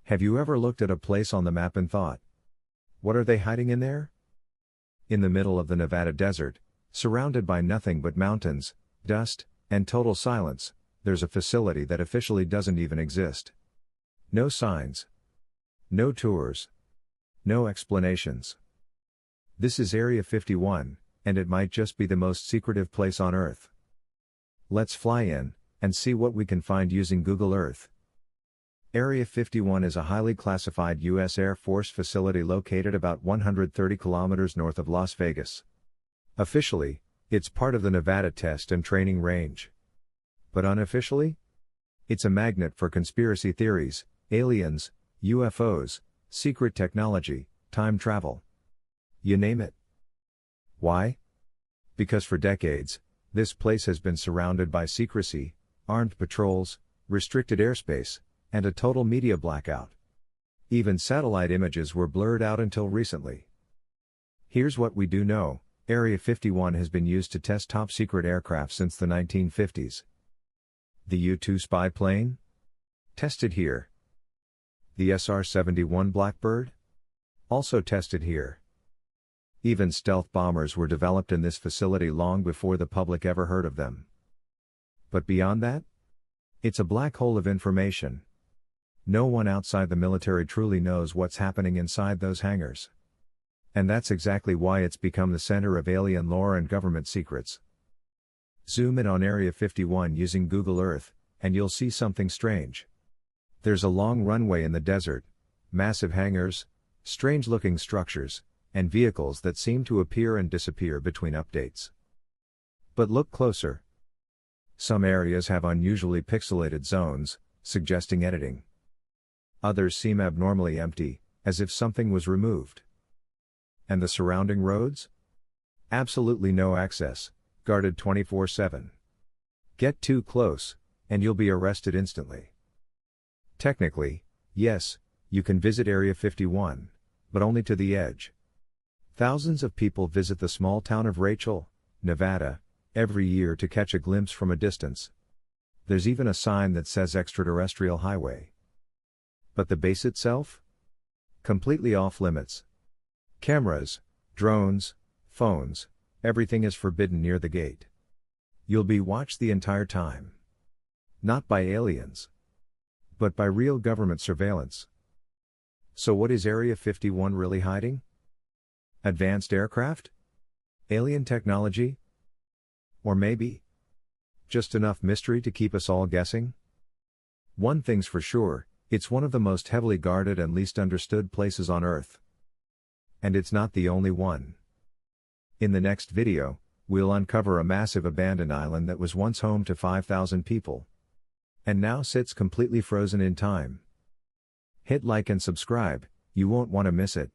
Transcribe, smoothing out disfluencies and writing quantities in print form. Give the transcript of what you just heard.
Have you ever looked at a place on the map and thought, what are they hiding in there? In the middle of the Nevada desert, surrounded by nothing but mountains, dust, and total silence, there's a facility that officially doesn't even exist. No signs. No tours. No explanations. This is Area 51, and it might just be the most secretive place on Earth. Let's fly in, and see what we can find using Google Earth. Area 51 is a highly classified U.S. Air Force facility located about 130 kilometers north of Las Vegas. Officially, it's part of the Nevada Test and Training Range. But unofficially? It's a magnet for conspiracy theories, aliens, UFOs, secret technology, time travel. You name it. Why? Because for decades, this place has been surrounded by secrecy, armed patrols, restricted airspace, and a total media blackout. Even satellite images were blurred out until recently. Here's what we do know: Area 51 has been used to test top-secret aircraft since the 1950s. The U-2 spy plane? Tested here. The SR-71 Blackbird? Also tested here. Even stealth bombers were developed in this facility long before the public ever heard of them. But beyond that? It's a black hole of information. No one outside the military truly knows what's happening inside those hangars. And that's exactly why it's become the center of alien lore and government secrets. Zoom in on Area 51 using Google Earth, and you'll see something strange. There's a long runway in the desert, massive hangars, strange-looking structures, and vehicles that seem to appear and disappear between updates. But look closer. Some areas have unusually pixelated zones, suggesting editing. Others seem abnormally empty, as if something was removed. And the surrounding roads? Absolutely no access, guarded 24/7. Get too close, and you'll be arrested instantly. Technically, yes, you can visit Area 51, but only to the edge. Thousands of people visit the small town of Rachel, Nevada, every year to catch a glimpse from a distance. There's even a sign that says Extraterrestrial Highway. But the base itself? Completely off limits. Cameras, drones, phones, everything is forbidden near the gate. You'll be watched the entire time. Not by aliens, but by real government surveillance. So what is Area 51 really hiding? Advanced aircraft? Alien technology? Or maybe just enough mystery to keep us all guessing? One thing's for sure, it's one of the most heavily guarded and least understood places on Earth. And it's not the only one. In the next video, we'll uncover a massive abandoned island that was once home to 5,000 people. And now sits completely frozen in time. Hit like and subscribe, you won't want to miss it.